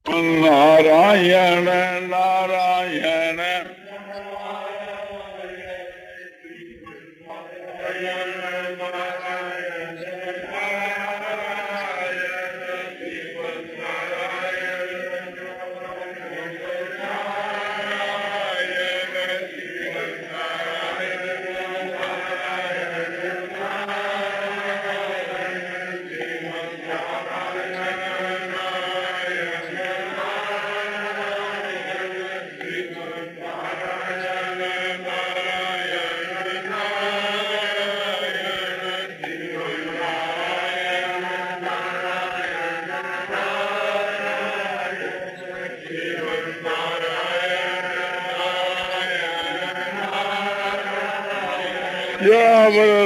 नारायण नारायण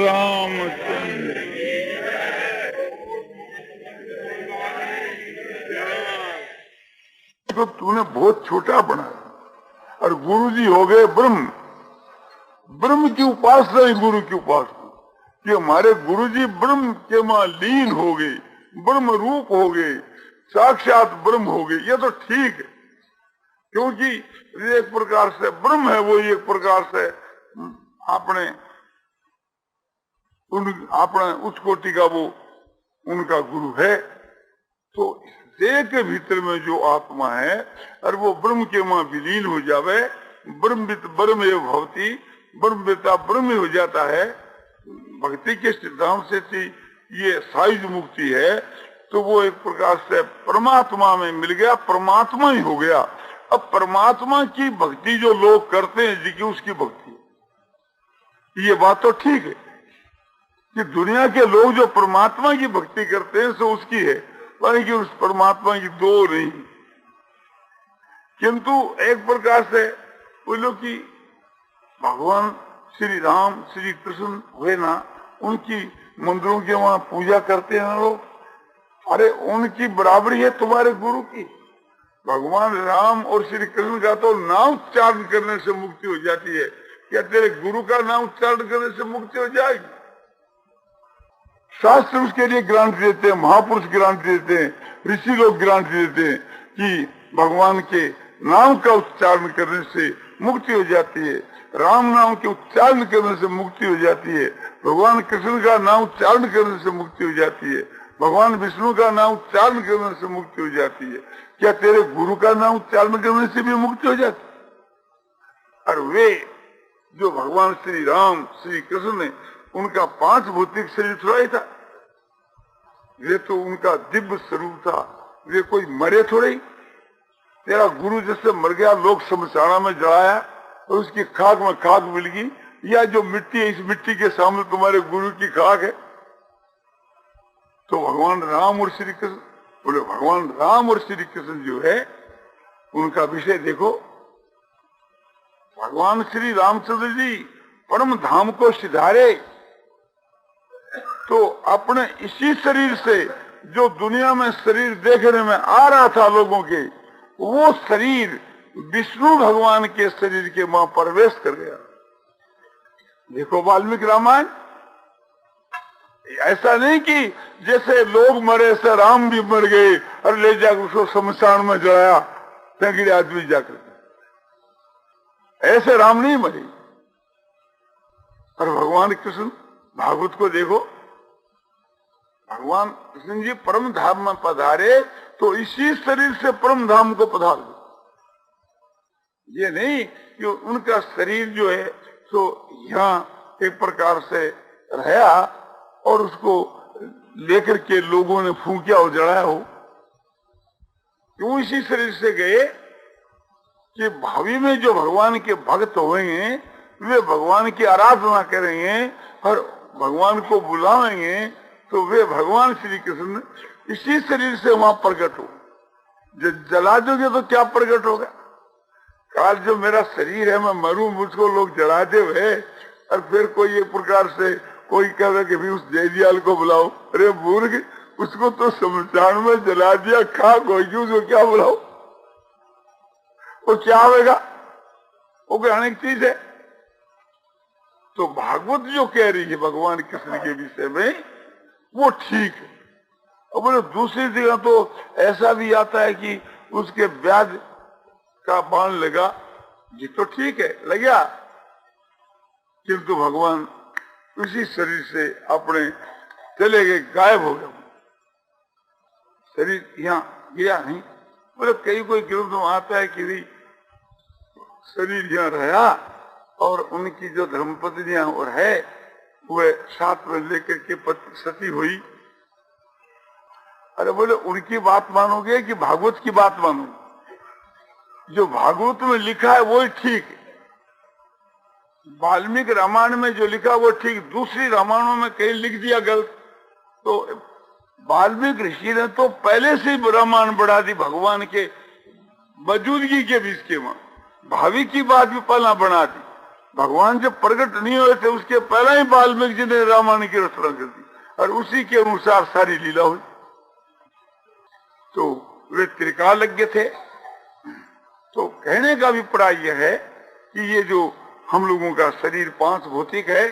रामचंद्र तो तूने बहुत छोटा बनाया और गुरु जी हो गए ब्रह्म। ब्रह्म की उपासना ही गुरु की उपासना कि हमारे गुरु जी ब्रह्म के मां लीन हो गए, ब्रह्म रूप हो गए, साक्षात ब्रह्म हो गए। ये तो ठीक है क्योंकि एक प्रकार से ब्रह्म है, वो एक प्रकार से अपने उस कोटि का वो उनका गुरु है। तो देह के भीतर में जो आत्मा है और वो ब्रह्म के मां विलीन हो जावे, ब्रह्मवित ब्रह्म एव भवति, ब्रह्मवेता ब्रह्म हो जाता है। भक्ति के सिद्धांत से ये सायुज मुक्ति है, तो वो एक प्रकार से परमात्मा में मिल गया, परमात्मा ही हो गया। अब परमात्मा की भक्ति जो लोग करते हैं जी की उसकी भक्ति, ये बात तो ठीक है कि दुनिया के लोग जो परमात्मा की भक्ति करते हैं सो उसकी है, माने कि उस परमात्मा की दो नहीं। किंतु एक प्रकार से बोलो कि भगवान श्री राम श्री कृष्ण हुए ना, उनकी मंदिरों के वहां पूजा करते हैं लोग, अरे उनकी बराबरी है तुम्हारे गुरु की। भगवान राम और श्री कृष्ण का तो नाम उच्चारण करने से मुक्ति हो जाती है, क्या तेरे गुरु का नाम उच्चारण करने से मुक्ति हो जाएगी? शास्त्र उसके लिए गारंटी देते हैं, महापुरुष गारंटी देते हैं, ऋषि लोग गारंटी देते हैं कि भगवान के नाम का उच्चारण करने से मुक्ति हो जाती है, राम नाम के उच्चारण करने से मुक्ति हो जाती है, भगवान कृष्ण का नाम उच्चारण करने से मुक्ति हो जाती है, भगवान विष्णु का नाम उच्चारण करने से मुक्ति हो जाती है। क्या तेरे गुरु का नाम उच्चारण करने से भी मुक्ति हो जाती है? और वे जो भगवान श्री राम श्री कृष्ण ने, उनका 5 भौतिक शरीर थोड़ा ही था, वे तो उनका दिव्य स्वरूप था, वे कोई मरे थोड़े ही। तेरा गुरु जैसे मर गया, लोग शमशाना में जलाया और उसकी खाक में खाक मिल गई, या जो मिट्टी है इस मिट्टी के सामने तुम्हारे गुरु की खाक है। तो भगवान राम और श्री कृष्ण, बोले भगवान राम और श्री कृष्ण जो है उनका विषय देखो। भगवान श्री रामचंद्र जी परम धाम को सिधारे तो अपने इसी शरीर से जो दुनिया में शरीर देखने में आ रहा था लोगों के, वो शरीर विष्णु भगवान के शरीर के मां प्रवेश कर गया। देखो वाल्मीकि रामायण, ऐसा नहीं कि जैसे लोग मरे से राम भी मर गए और ले जाकर उसको शमशान में जलाया तंगड़े आदमी जाकर, ऐसे राम नहीं मरे। और भगवान कृष्ण भागवत को देखो, भगवान कृष्ण जी परम धाम में पधारे तो इसी शरीर से परम धाम को पधार दो। ये नहीं कि उनका शरीर जो है तो यहाँ एक प्रकार से रहा और उसको लेकर के लोगों ने फूंकिया और जलाया हो। क्यों इसी शरीर से गए कि भावी में जो भगवान के भक्त होंगे वे भगवान की आराधना करेंगे और भगवान को बुलाएंगे, तो वे भगवान श्री कृष्ण इसी शरीर से वहां प्रकट हो। जब जला दोगे तो क्या प्रकट होगा? काल जो मेरा शरीर है मैं मरूं, मुझको लोग जलाते हुए और फिर कोई एक प्रकार से कोई कहे कि भी उस जयदयाल को बुलाओ, अरे मूर्ख, उसको तो शमशान में जला दिया, खाक होगी, उसको क्या बुलाओ? वो क्या होगा? वो कोई अनेक चीज है। तो भागवत जो कह रही है भगवान कृष्ण के विषय में वो ठीक है। और बोले दूसरी जगह तो ऐसा भी आता है कि उसके ब्याज का बाण लगा, ये तो ठीक है लग गया, किंतु भगवान उसी शरीर से अपने चले गए, गायब हो गए, शरीर यहाँ गया नहीं। बोले कई कोई ग्रंथ में आता है कि भी शरीर यहाँ रहा और उनकी जो धर्मपत्नियां और है वह साथ में लेकर के सती हुई। अरे बोले उनकी बात मानोगे कि भागवत की बात मानोगे? जो भागवत में लिखा है वो ही ठीक है, वाल्मीकि रामायण में जो लिखा वो ठीक, दूसरी रामायणों में कहीं लिख दिया गलत। तो वाल्मीकि ऋषि ने तो पहले से रामायण बढ़ा दी भगवान के मौजूदगी के बीच के में, भावी की बात भी पहला बना दी। भगवान जब प्रकट नहीं हुए थे उसके पहले ही वाल्मीकि जी ने रामायण की रचना कर दी और उसी के अनुसार सारी लीला हुई। तो वे त्रिकालज्ञ थे। तो कहने का अभिप्राय यह है कि ये जो हम लोगों का शरीर पांच भौतिक है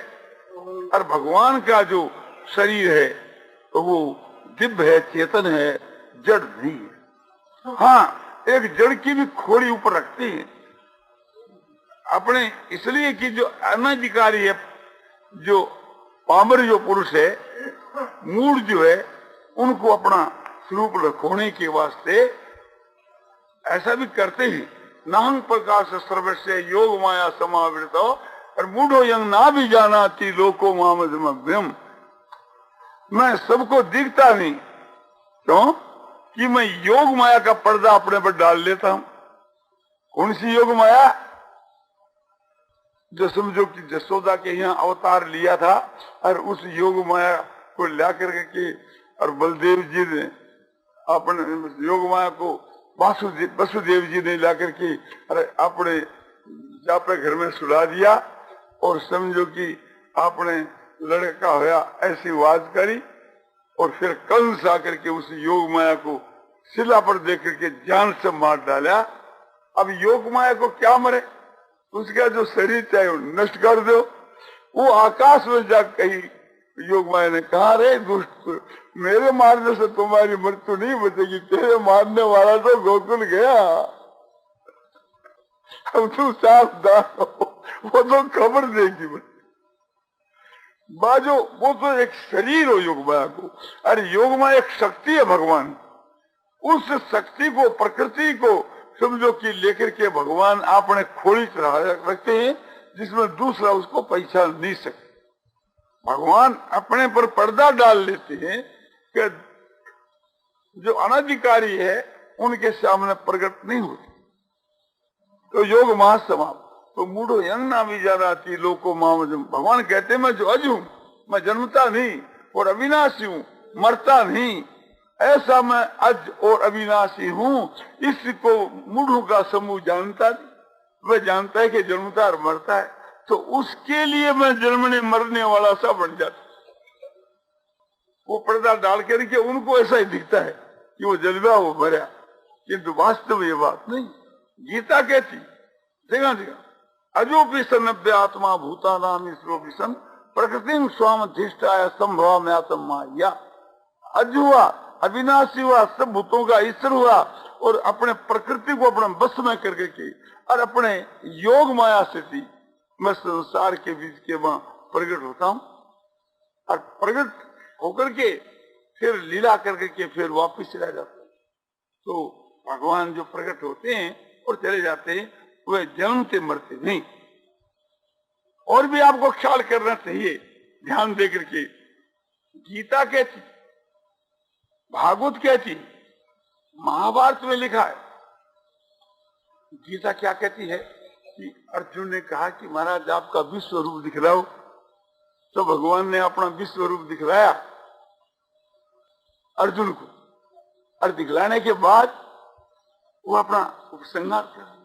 और भगवान का जो शरीर है तो वो दिव्य है, चेतन है, जड़ नहीं है। हाँ, एक जड़ की भी खोड़ी ऊपर रखती है अपने, इसलिए कि जो अनधिकारी है, जो पामर जो पुरुष है, मूड जो है, उनको अपना स्वरूप रखोने के वास्ते ऐसा भी करते हैं। नाहं प्रकाश सर्वस्य योग माया समावृत और मूढ़ो यंग ना भी जाना थी लोको मामद्यम। मैं सबको दिखता नहीं, क्यों कि मैं योग माया का पर्दा अपने पर डाल लेता हूं। कौन सी योग माया? जो समझो कि जसोदा के यहाँ अवतार लिया था और उस योग माया को ला करके और बलदेव जी ने अपने योग माया को वसुदेव जी ने ला करके अपने जापे घर में सुला दिया और समझो कि आपने लड़का होया ऐसी आवाज करी और फिर कंस आकर के उस योग माया को शिला पर देख करके जान से मार डाला। अब योग माया को क्या मरे, उसका जो शरीर चाहे नष्ट कर दो। वो आकाश में जा कही योग माया ने कहा, रे दुष्ट, मेरे मारने से तुम्हारी मृत्यु नहीं बचेगी, तेरे मारने वाला तो गोकुल गया, अब तू सावधान हो, वो तो खबर देगी। बाजो वो तो एक शरीर हो योग माया को, अरे योग माया एक शक्ति है भगवान, उस शक्ति को, प्रकृति को समझो कि लेकर के भगवान अपने खोली रखते हैं जिसमें दूसरा उसको पहचान नहीं सकते। भगवान अपने पर पर्दा डाल लेते हैं कि जो अनधिकारी है उनके सामने प्रकट नहीं होते। तो योग महासमाप्त। तो मूढ़ो यंग ना भी ज्यादा थी लोको मामजम। भगवान कहते हैं मैं जो अज हूं, मैं जन्मता नहीं और अविनाशी हूं, मरता नहीं, ऐसा मैं अज और अविनाशी हूँ। इसको मूढ़ों का समूह जानता नहीं, वह जानता है कि जन्मता और मरता है, तो उसके लिए मैं जन्मने मरने वाला सा बन जाता। वो पर्दा डाल करके उनको ऐसा ही दिखता है कि वो जन्मा वो मरा, किंतु वास्तव ये बात नहीं। गीता कहती जगह जगह अजोपि सन्नभ्य आत्मा भूता नाम ईश्वरो विसन प्रकृति स्वाम अधिष्ठाय संभव में आत्म माया। अज हुआ, अविनाशी हुआ, सब भूतों का ईश्वर हुआ और अपने प्रकृति को अपने बस में करके की और अपने योग माया से थी मैं संसार के बीच के वहां प्रकट होता हूं और प्रकट होकर के फिर लीला करके के फिर वापिस चला जाता है। तो भगवान जो प्रकट होते हैं और चले जाते हैं वे जन्मते मरते नहीं। और भी आपको ख्याल करना चाहिए, ध्यान दे करके। गीता कहती, भागवत कहती, महाभारत में लिखा है। गीता क्या कहती है कि अर्जुन ने कहा कि महाराज आपका विश्व रूप दिखलाओ, तो भगवान ने अपना विश्व रूप दिखलाया अर्जुन को और दिखलाने के बाद वो अपना उपसंहार कर।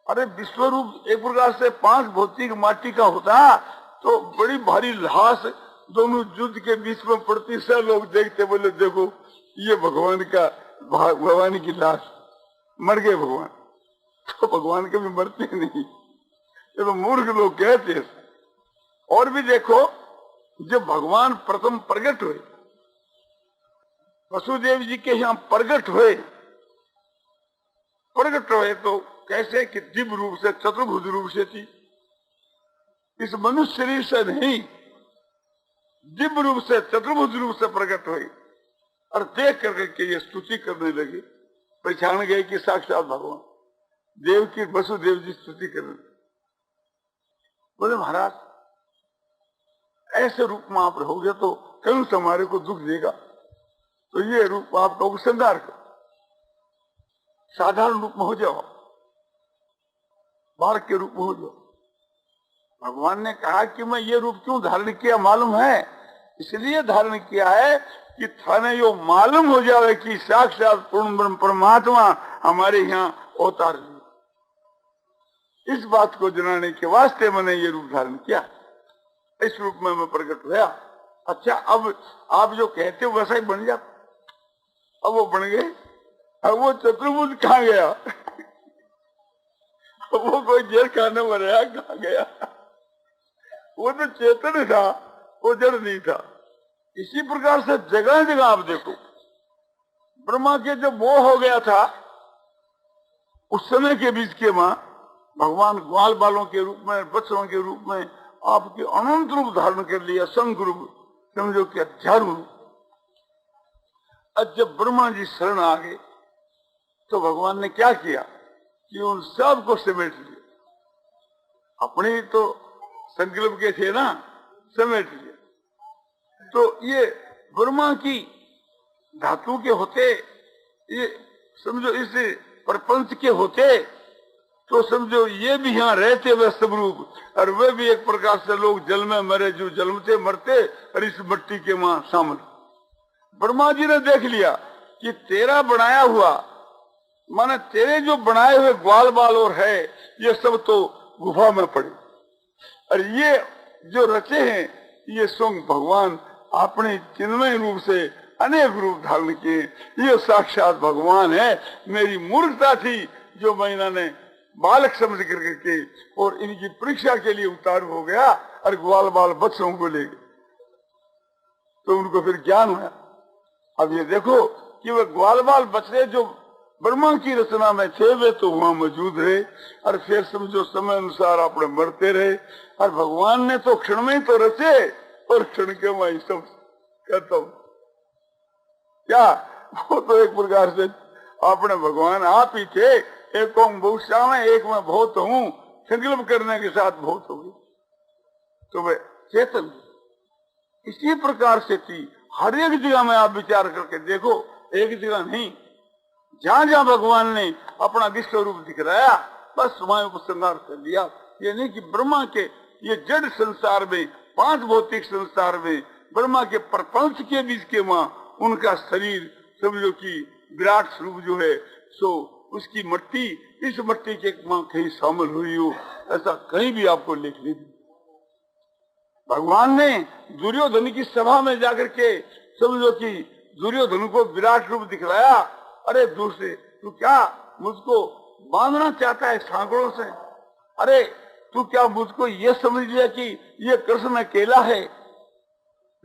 अरे विश्व रूप एक प्रकार से 5 भौतिक माटी का होता तो बड़ी भारी लाश दोनों युद्ध के बीच में पड़ती, से लोग देखते, बोले देखो ये भगवान का, भगवान की लाश, मर गए भगवान। तो भगवान कभी मरते नहीं, ये तो मूर्ख लोग कहते हैं। और भी देखो, जब भगवान प्रथम प्रकट हुए, वसुदेव जी के यहाँ प्रकट हुए प्रकट हुए तो कैसे कि दिव्य रूप से, चतुर्भुज रूप से थी, इस मनुष्य शरीर से नहीं, दिव्य रूप से, चतुर्भुज रूप से प्रकट हुई और देख करके ये स्तुति करने लगी। पहचान गए कि साक्षात भगवान देव की, वसुदेव जी स्तुति करने। बोले महाराज ऐसे रूप में आप रहोगे तो कहीं तुम्हारे को दुख देगा, तो ये रूप आपका उपसंहार करो, साधारण रूप में हो जाओ, बालक के रूप में हो जाओ। भगवान ने कहा कि मैं ये रूप क्यों धारण किया मालूम है? इसलिए धारण किया है कि थाने यो मालूम हो जाए कि साक्षात पूर्ण ब्रह्म परमात्मा हमारे यहाँ अवतार है। इस बात को जनाने के वास्ते मैंने ये रूप धारण किया, इस रूप में मैं प्रकट हुआ। अच्छा, अब आप जो कहते हो वैसा ही बन जा। अब वो बन गए। अब वो चतुर्भुज कहाँ गया? वो कोई जेल खाने में रहा, कहाँ गया? वो तो चेतन था, वो जड़ नहीं था। इसी प्रकार से जगह जगह आप देखो, ब्रह्मा के जब वो हो गया था उस समय के बीच के मां भगवान ग्वाल बालों के रूप में, बच्चों के रूप में आपके अनंत रूप धारण कर लिया, संघ रूप, समझो कि हजारों रूप। अब जब ब्रह्मा जी शरण आ गए तो भगवान ने क्या किया कि उन सब को समेट लिया। अपने तो संकल्प के थे ना, समेट लिया। तो ये ब्रह्मा की धातु के होते, ये समझो इस प्रपंच के होते, तो समझो ये भी यहाँ रहते वे सब रूप, और वे भी एक प्रकार से लोग जल में मरे, जो जन्मते मरते, और इस मिट्टी के मां शामिल। ब्रह्मा जी ने देख लिया कि तेरा बनाया हुआ, माने तेरे जो बनाए हुए ग्वाल बाल और है, ये सब तो गुफा में पड़े, और ये जो रचे हैं ये स्वयं भगवान अपने चिन्मय रूप से अनेक रूप धारण किए। ये साक्षात भगवान है। मेरी मूर्खता थी जो मैं इन्होंने बालक समझ करके और इनकी परीक्षा के लिए उतार हो गया और ग्वाल बाल बच्चों को ले गए, तो उनको फिर ज्ञान हुआ। अब ये देखो कि वह ग्वाल बाल बच्चे जो ब्रह्मा की रचना में थे वे तो वहां मौजूद रहे, और फिर समझो समय अनुसार अपने मरते रहे, और भगवान ने तो क्षण में तो रचे और क्षण के वही सब खत्म। क्या वो तो एक प्रकार से अपने भगवान आप ही थे। एक ओम बहुश्याम है, एक मैं बहुत हूँ, संकल्प करने के साथ बहुत होगी, तो वे चेतन। इसी प्रकार से थी हर एक जगह में। आप विचार करके देखो, एक जगह नहीं, जहां जहां भगवान ने अपना विश्व रूप दिखलाया बस वहां उपसंहार कर लिया। ये नहीं कि ब्रह्मा के ये जड़ संसार में, पांच भौतिक संसार में, ब्रह्मा के प्रपंच के बीच के मां उनका शरीर समझो कि विराट स्वरूप जो है, सो उसकी मट्टी, इस मट्टी के मां कहीं शामिल हुई हो, ऐसा कहीं भी आपको लिख नहीं। भगवान ने दुर्योधन की सभा में जाकर के समझो कि दुर्योधन को विराट रूप दिखलाया। अरे दूसरे, तू क्या मुझको बांधना चाहता है सांकड़ों से? अरे तू क्या मुझको ये समझ लिया कि ये कृष्ण अकेला है?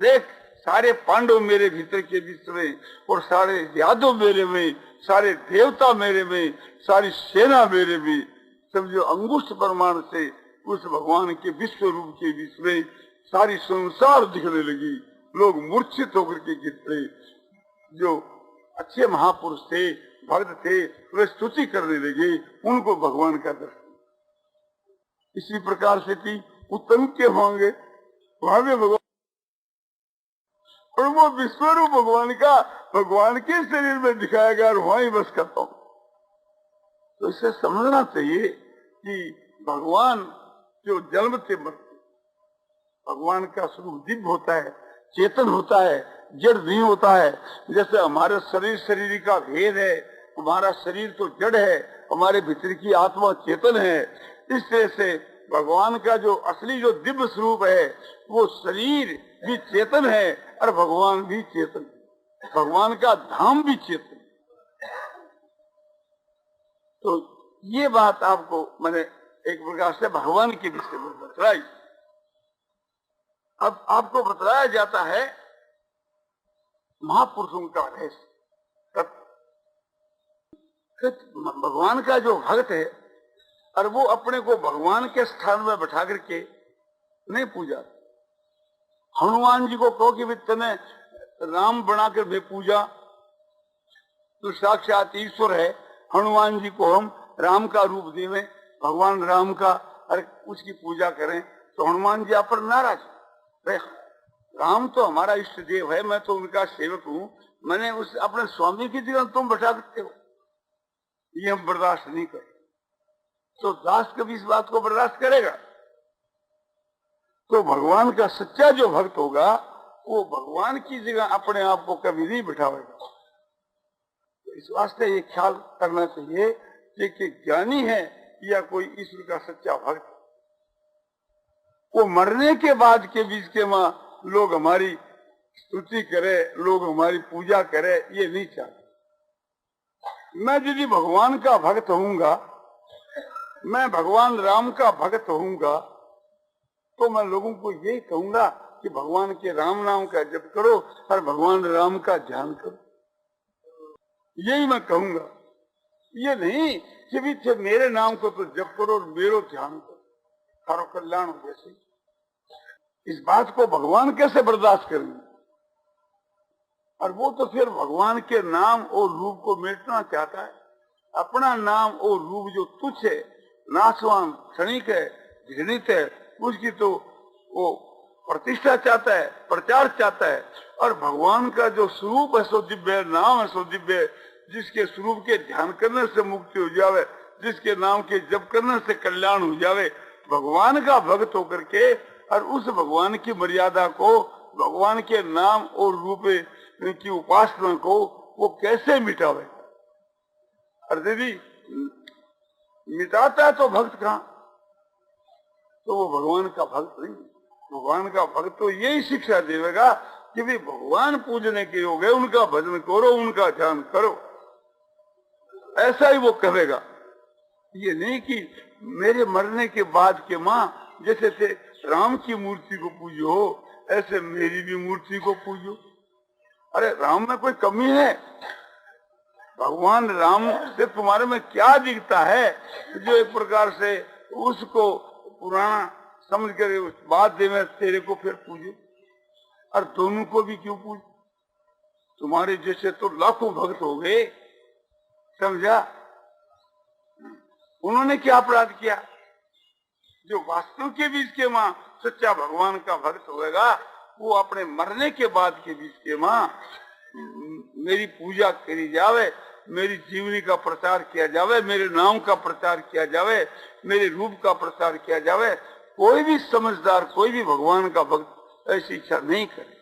देख, सारे पांडव मेरे भीतर के बीच में, और सारे यादव मेरे में, सारे देवता मेरे में, सारी सेना मेरे में, समझो अंगुष्ठ प्रमाण से उस भगवान के विश्व रूप के बीच में सारी संसार दिखने लगी। लोग मूर्छित होकर के गिर पड़े। जो अच्छे महापुरुष थे, भक्त थे, वे स्तुति करने लगे, उनको भगवान का दर्शन। इसी प्रकार से थी उत्तम के होंगे, वहां भी भगवान, और वो विश्वरूप भगवान का भगवान के शरीर में दिखाया गया, और वहां ही बस करता हूं। तो इसे समझना चाहिए कि भगवान जो जन्म से मरते, भगवान का स्वरूप दिव्य होता है, चेतन होता है, जड़ नहीं होता है। जैसे हमारे शरीर का भेद है, हमारा शरीर तो जड़ है, हमारे भीतर की आत्मा चेतन है। इस तरह से भगवान का जो असली जो दिव्य स्वरूप है, वो शरीर भी चेतन है और भगवान भी चेतन, भगवान का धाम भी चेतन। तो ये बात आपको मैंने एक प्रकार से भगवान के विषय में बतलाई। अब आपको बतलाया जाता है महापुरुषों का रहस्य। तो भगवान का जो भक्त है और वो अपने को भगवान के स्थान में बैठा करके नहीं पूजा। हनुमान जी को कहो कि तने राम बनाकर भी पूजा, तो साक्षात ईश्वर है। हनुमान जी को हम राम का रूप देवें, भगवान राम का, और उसकी पूजा करें, तो हनुमान जी आप पर नाराज। राम तो हमारा इष्ट देव है, मैं तो उनका सेवक हूँ, मैंने उस अपने स्वामी की जगह तुम बैठा सकते हो, ये हम बर्दाश्त नहीं करें। तो दास कभी इस बात को बर्दाश्त करेगा? तो भगवान का सच्चा जो भक्त होगा वो भगवान की जगह अपने आप को कभी नहीं बिठावेगा। तो इस वास्ते ये ख्याल करना चाहिए कि ज्ञानी है या कोई ईश्वर का सच्चा भक्त। वो मरने के बाद के बीच के मां लोग हमारी स्तुति करे, लोग हमारी पूजा करे, ये नहीं चाहते। मैं यदि भगवान का भक्त होऊंगा, मैं भगवान राम का भक्त होऊंगा, तो मैं लोगों को यही कहूंगा कि भगवान के राम नाम का जप करो और भगवान राम का ध्यान करो, यही मैं कहूंगा। ये नहीं कि भी मेरे नाम को तो जप करो और मेरो ध्यान करो, तारो कल्याण हो जैसे। इस बात को भगवान कैसे बर्दाश्त करेंगे? और वो तो फिर भगवान के नाम और रूप को मिटना चाहता है। अपना नाम और रूप जो तुच्छ है, नाशवान, क्षणिक है, घृणित है, उसकी तो वो प्रतिष्ठा चाहता है, प्रचार चाहता है। और भगवान का जो स्वरूप है सो दिव्य है, नाम है सो दिव्य है, जिसके स्वरूप के ध्यान करने से मुक्ति हो जावे, जिसके नाम के जप करने से कल्याण हो जावे, भगवान का भक्त होकर के और उस भगवान की मर्यादा को, भगवान के नाम और रूप की उपासना को वो कैसे मिटावे? और यदि मिटाता है तो भक्त कहाँ? तो वो भगवान का भक्त नहीं। भगवान का भक्त तो यही शिक्षा देगा कि भी भगवान पूजने के योग है, उनका भजन करो, उनका ध्यान करो, ऐसा ही वो कहेगा। ये नहीं कि मेरे मरने के बाद के माँ जैसे थे राम की मूर्ति को पूजो, ऐसे मेरी भी मूर्ति को पूजो। अरे राम में कोई कमी है? भगवान राम से तुम्हारे में क्या दिखता है जो एक प्रकार से उसको पुराना समझ कर उस बात दे में तेरे को फिर पूजे? और दोनों को भी क्यों पूजे? तुम्हारे जैसे तो लाखों भक्त हो गए, समझा? उन्होंने क्या अपराध किया? जो वास्तव के बीच के माँ सच्चा भगवान का भक्त होगा, वो अपने मरने के बाद के बीच के माँ मेरी पूजा करी जावे, मेरी जीवनी का प्रचार किया जावे, मेरे नाम का प्रचार किया जावे, मेरे रूप का प्रचार किया जावे। कोई भी समझदार, कोई भी भगवान का भक्त ऐसी इच्छा नहीं करे,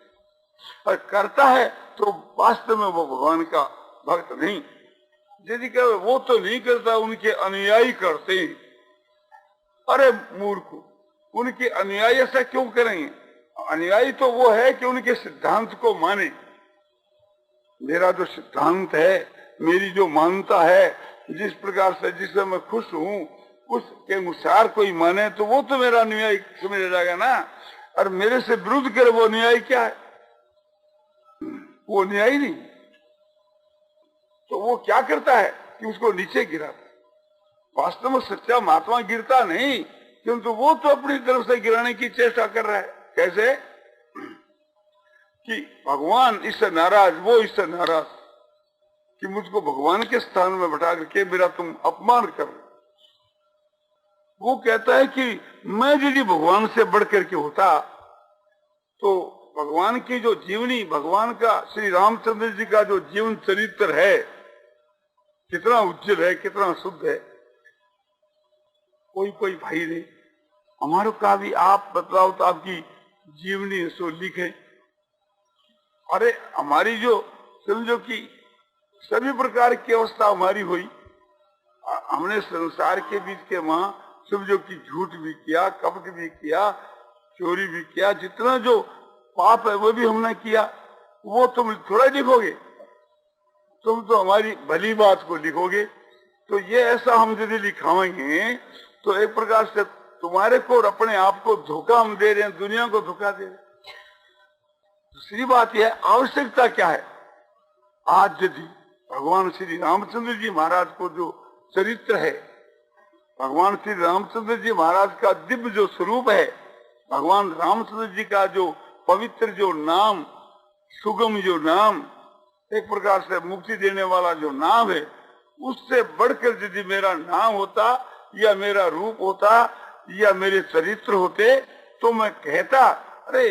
और करता है तो वास्तव में वो भगवान का भक्त नहीं। यदि कहे वो तो नहीं करता, उनके अनुयायी करते हैं। अरे मूर्ख, उनके अनुयायी ऐसा क्यों करेंगे? अनुयायी तो वो है कि उनके सिद्धांत को माने। मेरा जो सिद्धांत है, मेरी जो मानता है, जिस प्रकार से जिससे मैं खुश हूँ उसके अनुसार कोई माने तो वो तो मेरा अनुयायी समझ जाएगा ना। और मेरे से विरुद्ध करे वो अनुयायी क्या है? वो अनुयायी नहीं। तो वो क्या करता है कि उसको नीचे गिराता। वास्तव में सच्चा महात्मा गिरता नहीं, किंतु वो तो अपनी तरफ से गिराने की चेष्टा कर रहा है। कैसे? कि भगवान इससे नाराज, वो इससे नाराज कि मुझको भगवान के स्थान में बैठा करके मेरा तुम अपमान कर रहे। वो कहता है कि मैं यदि भगवान से बढ़ करके होता तो भगवान की जो जीवनी, भगवान का श्री रामचंद्र जी का जो जीवन चरित्र है, कितना उज्जवल है, कितना शुद्ध है। कोई भाई नहीं हमारे का भी आप बतलाओ तो आपकी जीवनी सो लिखे। अरे हमारी जो समझो कि सभी प्रकार की अवस्था हमारी हुई, हमने संसार के बीच के माँ समझो कि झूठ भी किया, कपट भी किया, चोरी भी किया, जितना जो पाप है वो भी हमने किया। वो तुम थोड़ा लिखोगे, तुम तो हमारी भली बात को लिखोगे। तो ये ऐसा हम यदि लिखाएंगे तो एक प्रकार से तुम्हारे को और अपने आप को धोखा हम दे रहे हैं, दुनिया को धोखा दे रहे हैं। दूसरी बात यह आवश्यकता क्या है? आज यदि भगवान श्री रामचंद्र जी महाराज को जो चरित्र है, भगवान श्री रामचंद्र जी महाराज का दिव्य जो स्वरूप है, भगवान रामचंद्र जी का जो पवित्र जो नाम, सुगम जो नाम, एक प्रकार से मुक्ति देने वाला जो नाम है, उससे बढ़कर यदि मेरा नाम होता या मेरा रूप होता या मेरे चरित्र होते तो मैं कहता, अरे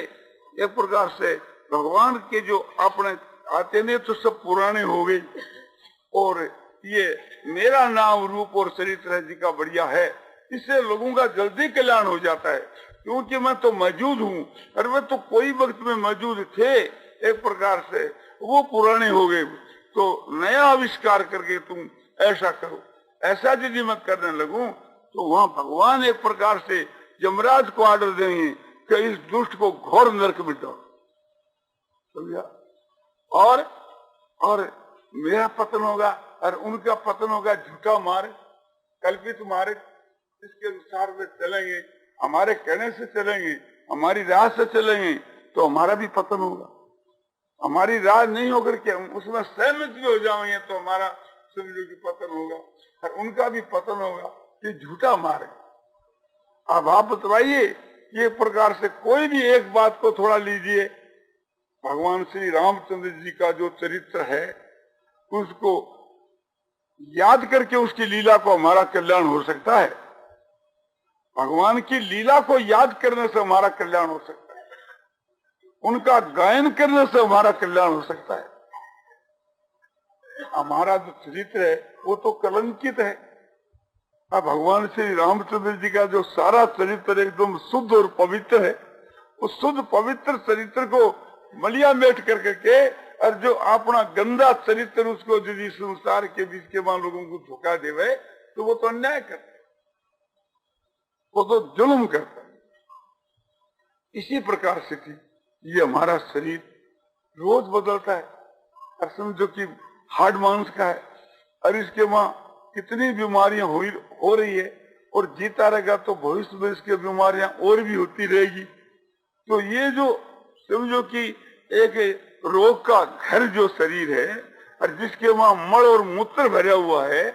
एक प्रकार से भगवान के जो अपने आते ने तो सब पुराने हो गए और ये मेरा नाम रूप और चरित्र जी का बढ़िया है, इससे लोगों का जल्दी कल्याण हो जाता है, क्योंकि मैं तो मौजूद हूँ। अरे वे तो कोई वक्त में मौजूद थे, एक प्रकार से वो पुराने हो गए, तो नया आविष्कार करके तुम ऐसा करो। ऐसा यदि मैं करने लगूं तो वहाँ भगवान एक प्रकार से यमराज को आर्डर देंगे कि इस दुष्ट को घोर नरक में डालो, समझा? और मेरा पतन होगा और उनका पतन होगा झूठा मार्ग, कल्पित मार्ग, इसके अनुसार वे चलेंगे, हमारे कहने से चलेंगे, हमारी राह से चलेंगे तो हमारा भी पतन होगा। हमारी राह नहीं होकर के हम उसमें सहमत भी हो जाएंगे तो हमारा समझो कि पतन होगा और उनका भी पतन होगा। ये झूठा मार्ग। अब आप बतलाइए, ये प्रकार से कोई भी एक बात को थोड़ा लीजिए, भगवान श्री रामचंद्र जी का जो चरित्र है उसको याद करके उसकी लीला को हमारा कल्याण हो सकता है। भगवान की लीला को याद करने से हमारा कल्याण हो सकता है, उनका गायन करने से हमारा कल्याण हो सकता है। हमारा जो चरित्र है वो तो कलंकित है। अब भगवान श्री रामचंद्र जी का जो सारा चरित्र एकदम शुद्ध और पवित्र है, उस शुद्ध पवित्र चरित्र को मलिया मेट कर करके और जो अपना गंदा चरित्र उसको यदि संसार के बीच के मान लोगों को धोखा देवे तो वो तो अन्याय करता है, वो तो जुल्म करता है। इसी प्रकार से थी ये हमारा शरीर रोज बदलता है और समझो कि हार्ड मांस का है और इसके वहां कितनी बीमारियां हो रही है और जीता रहेगा तो भविष्य में इसकी बीमारियां और भी होती रहेगी। तो ये जो समझो कि एक रोग का घर जो शरीर है और जिसके वहां मल और मूत्र भरा हुआ है,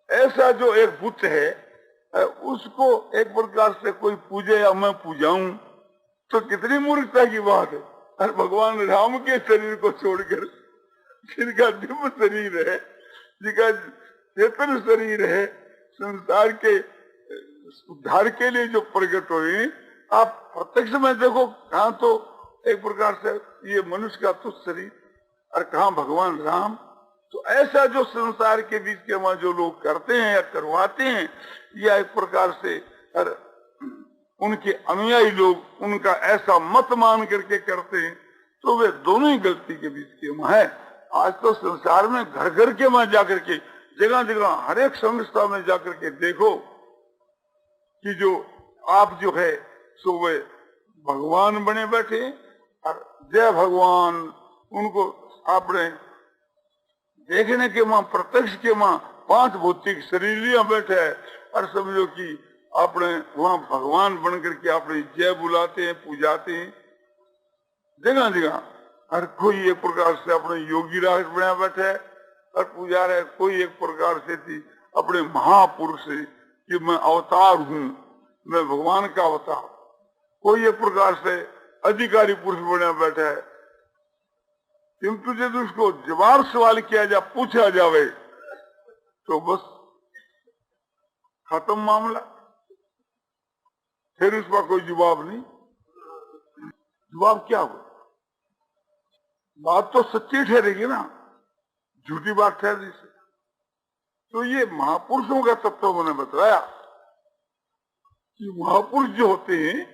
ऐसा जो एक बुत है उसको एक प्रकार से कोई पूजे या मैं पूजाऊं तो कितनी मूर्खता की बात है। और भगवान राम के शरीर को छोड़कर जिनका दिव्य शरीर है, जिनका चेतन शरीर है, संसार के उद्धार के लिए जो प्रकट हुए, आप प्रत्यक्ष में देखो कहाँ तो एक प्रकार से ये मनुष्य का तुच्छ शरीर और कहाँ भगवान राम। तो ऐसा जो संसार के बीच के वहां जो लोग करते हैं या करवाते हैं या एक प्रकार से और उनके अनुयायी लोग उनका ऐसा मत मान करके करते हैं, तो वे दोनों ही गलती के बीच के वहां है। आज तो संसार में घर घर के वहां जाकर के जगह जगह हर एक संस्था में जाकर के देखो कि जो आप जो है सो वे भगवान बने बैठे और जय भगवान, उनको आपने देखने के वहां प्रत्यक्ष के वहां 5 भौतिक शरीर लिया बैठे है और समझो कि आपने वहां भगवान बनकर के आपने जय बुलाते हैं, पूजाते हैं जगह जगह। हर कोई एक प्रकार से अपने योगी राज बना बैठे है और पूजा रहे, कोई एक प्रकार से थी अपने महापुरुष से कि मैं अवतार हूँ, मैं भगवान का अवतार। कोई एक प्रकार से अधिकारी पुरुष बना बैठा है, किंतु यदि उसको जवाब सवाल किया जा, पूछा जावे तो बस खत्म मामला, फिर उसका कोई जवाब नहीं। जवाब क्या हुआ? बात तो सच्ची ठहरेगी ना, झूठी बात ठहर दी। तो ये महापुरुषों का तत्व मैंने बताया कि महापुरुष जो होते हैं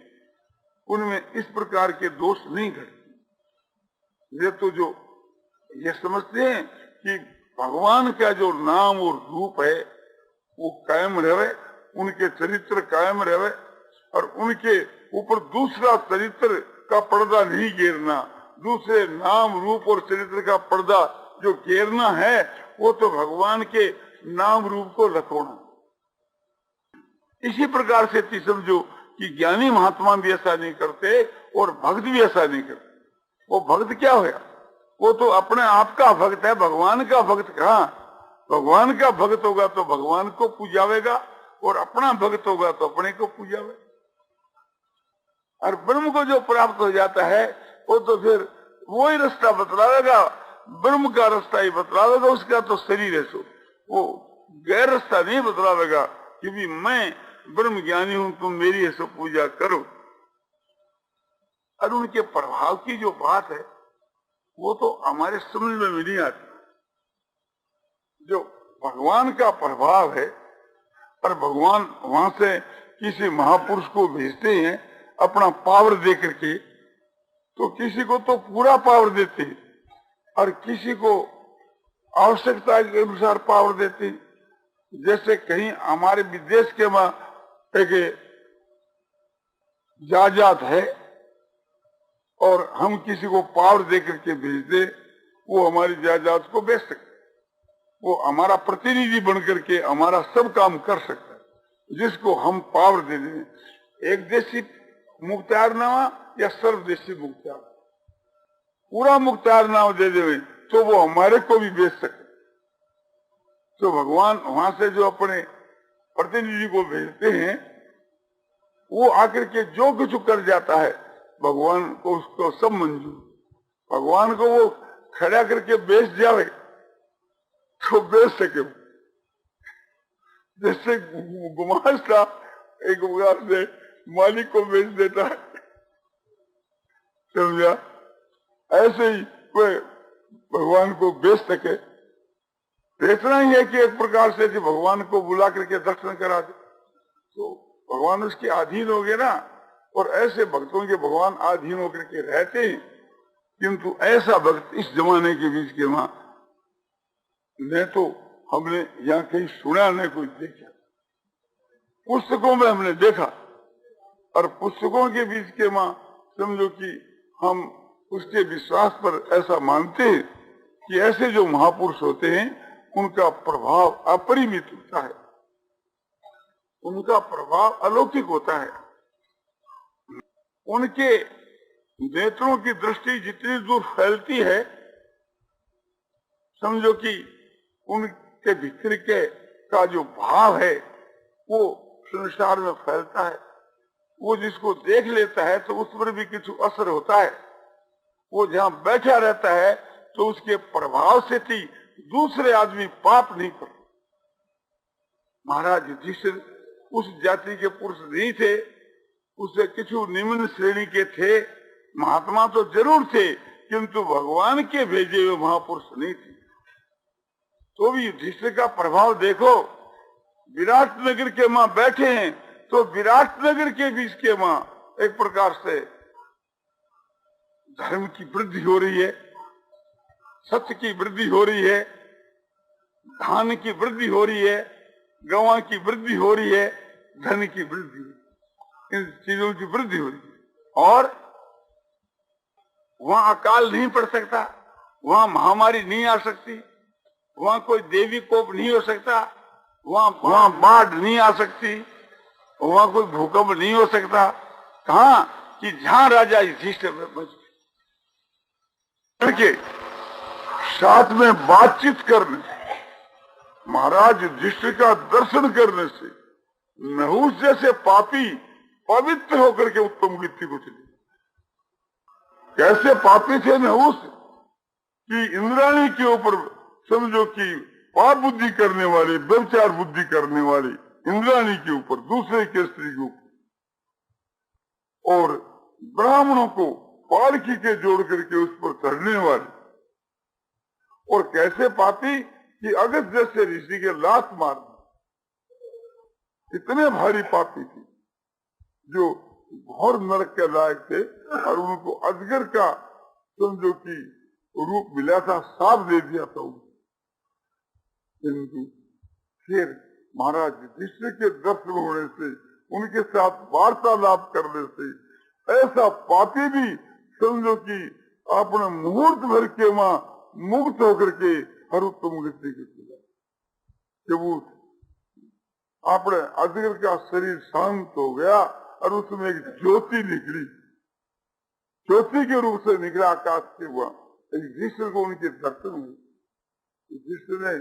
उनमें इस प्रकार के दोष नहीं घटते। ये तो जो ये समझते हैं कि भगवान का जो नाम और रूप है वो कायम रहे, उनके चरित्र कायम रहे और उनके ऊपर दूसरा चरित्र का पर्दा नहीं घेरना, दूसरे नाम रूप और चरित्र का पर्दा जो घेरना है वो तो भगवान के नाम रूप को लखोना। इसी प्रकार से समझो कि ज्ञानी महात्मा भी ऐसा नहीं करते और भक्त भी ऐसा नहीं करते। वो भक्त क्या होया? वो तो अपने आप का भक्त है, भगवान का भक्त कहाँ। भगवान का भक्त होगा तो भगवान को पूजावेगा और अपना भक्त होगा तो अपने को पूजावेगा। और ब्रह्म को जो प्राप्त हो जाता है वो तो फिर वो ही रास्ता बतलावेगा, ब्रह्म का रास्ता ही बतलावेगा। उसका तो शरीर है, सो वो गैर रास्ता नहीं बतलावेगा कि भी मैं ब्रह्म ज्ञानी हूं, तुम मेरी ऐसे पूजा करो। और उनके प्रभाव की जो बात है वो तो हमारे समझ में भी नहीं आती। जो भगवान का प्रभाव है, और भगवान वहां से किसी महापुरुष को भेजते हैं अपना पावर दे करके, तो किसी को तो पूरा पावर देते हैं और किसी को आवश्यकता के अनुसार पावर देते हैं। जैसे कहीं हमारे विदेश के वहां एक जायदाद है और हम किसी को पावर दे करके भेज दे, वो हमारी जायदाद को बेच सकते, वो हमारा प्रतिनिधि बन करके हमारा सब काम कर सकता है, जिसको हम पावर दे दें। एक देशी मुख्तारनामा या सर्वदेशी मुख्तार, पूरा मुख्तारनामा दे देवे तो वो हमारे को भी बेच सकते। तो भगवान वहां से जो अपने प्रतिनिधि को भेजते हैं, वो आकर के जो कुछ कर जाता है भगवान को उसको सब मंजूर। भगवान को वो खड़ा करके बेच जावे तो बेच सके। जैसे गुमाश्ता एक प्रकार से मालिक को बेच देता है, समझा, ऐसे ही कोई भगवान को बेच सके। इतना ही है कि एक प्रकार से कि भगवान को बुला करके दर्शन करा दे तो भगवान उसके अधीन हो गए ना। और ऐसे भक्तों के भगवान अधीन होकर के रहते हैं, किंतु ऐसा भक्त इस जमाने के बीच के वहां न तो हमने यहाँ कहीं सुना न कोई देखा, पुस्तकों में हमने देखा। और पुस्तकों के बीच के वहां समझो कि हम उसके विश्वास पर ऐसा मानते हैं कि ऐसे जो महापुरुष होते हैं उनका प्रभाव अपरिमित होता है, उनका प्रभाव अलौकिक होता है। उनके नेत्रों की दृष्टि जितनी दूर फैलती है, समझो कि उनके भीतर के का जो भाव है वो संसार में फैलता है। वो जिसको देख लेता है तो उस पर भी कुछ असर होता है। वो जहाँ बैठा रहता है तो उसके प्रभाव से थी दूसरे आदमी पाप नहीं करते। महाराज युधिष्ठिर उस जाति के पुरुष नहीं थे, उससे कुछ निम्न श्रेणी के थे, महात्मा तो जरूर थे, किंतु भगवान के भेजे हुए महापुरुष नहीं थे। तो भी युधिष्ठिर का प्रभाव देखो, विराट नगर के मां बैठे हैं तो विराट नगर के बीच के मां एक प्रकार से धर्म की वृद्धि हो रही है, सत्य की वृद्धि हो रही है, धान की वृद्धि हो रही है, गवां की वृद्धि हो रही है, धन की वृद्धि, इन चीजों की वृद्धि हो रही है। और वहां अकाल नहीं पड़ सकता, वहां महामारी नहीं आ सकती, वहां कोई देवी कोप नहीं हो सकता, वहां बाढ़ नहीं आ सकती, वहां कोई भूकंप नहीं हो सकता। कहा कि जहां राजा युधिष्ठिर में के साथ में बातचीत करने, महाराज युधिष्ठिर का दर्शन करने से नहुस जैसे पापी पवित्र होकर के उत्तम गति को चले। कैसे पापी थे नहुस कि इंद्राणी के ऊपर समझो कि पाप बुद्धि करने वाले, व्यभिचार बुद्धि करने वाले इंद्राणी के ऊपर, दूसरे के स्त्री के ऊपर, और ब्राह्मणों को पालकी के जोड़ करके उस पर चढ़ने वाले। और कैसे पापी कि अगस्त जैसे ऋषि के लात मार, इतने भारी पापी थे जो घोर नरक के लायक थे। और उनको अजगर का समझो कि रूप मिला था, साफ दे दिया था उनको। किंतु फिर महाराज युधिष्ठिर के दर्शन होने से, उनके साथ वार्तालाप करने से ऐसा पापी भी समझो कि अपने मुहूर्त भर के वहां मुक्त होकर के हर उत्तम गति के चला। जब वो अपने अजगर का शरीर शांत हो गया और उसमें एक ज्योति निकली, ज्योति के रूप से निकला आकाश से हुआ युधिष्ठिर को उनके दर्शन हुए। युधिष्ठिर ने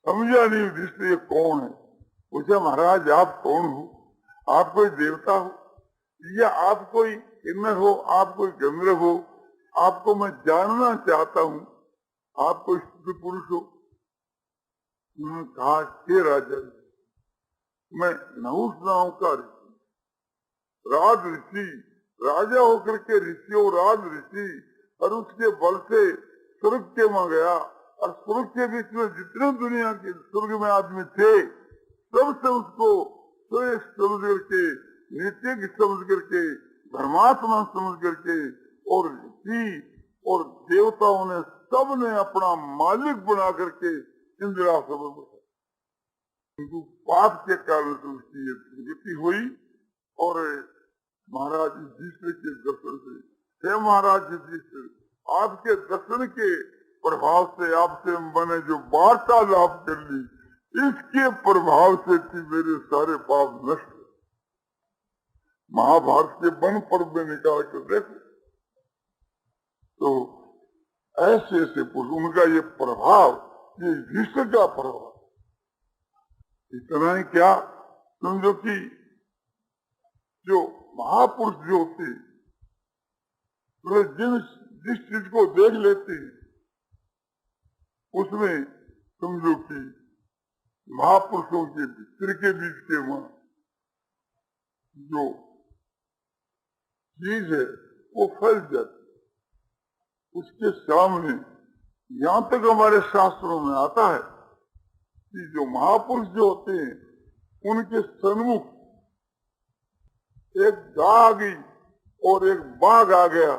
समझा नहीं युधिष्ठिर ये कौन है। पूछा महाराज आप कौन हो, आप कोई देवता हो या आप कोई किन्नर हो, आप कोई गंधर्व हो, आपको मैं जानना चाहता हूँ, आप कोई स्त्री पुरुष हो। उन्होंने कहा हे राजा मैं नहुष नाम का ऋषि, राज ऋषि, राजा होकर के ऋषि हो राज ऋषि, और उसके बल से स्वर्ग के में गया और स्वर्ग के बीच में जितने दुनिया के स्वर्ग में आदमी थे सबसे उसको श्रेष्ठ समझ करके, नीतिज्ञ समझ करके, धर्मात्मा समझ करके, और ऋषि और देवताओं ने सबने अपना मालिक बना करके इंद्रासन में बैठा। उनको पाप के कारण से उसकी ये दुर्गति हुई। और महाराज युधिष्ठिर के दर्शन से, हे महाराज युधिष्ठिर, आपके दर्शन के प्रभाव से आपसे मैंने जो वार्तालाप कर ली, इसके प्रभाव से मेरे सारे पाप नष्ट। महाभारत के वन पर्व में निकाल कर देखो तो ऐसे ऐसे पुरुष, उनका ये प्रभाव, ये युधिष्ठिर का प्रभाव। इतना ही क्या, समझो कि जो महापुरुष जो होते जिस चीज को देख लेते उसमें समझो कि महापुरुषों के सिर के बीच के वहां जो चीज है वो फैल जाती। उसके सामने यहाँ तक हमारे शास्त्रों में आता है कि जो महापुरुष जो होते हैं उनके सन्मुख एक गाय आ गई और एक बाघ आ गया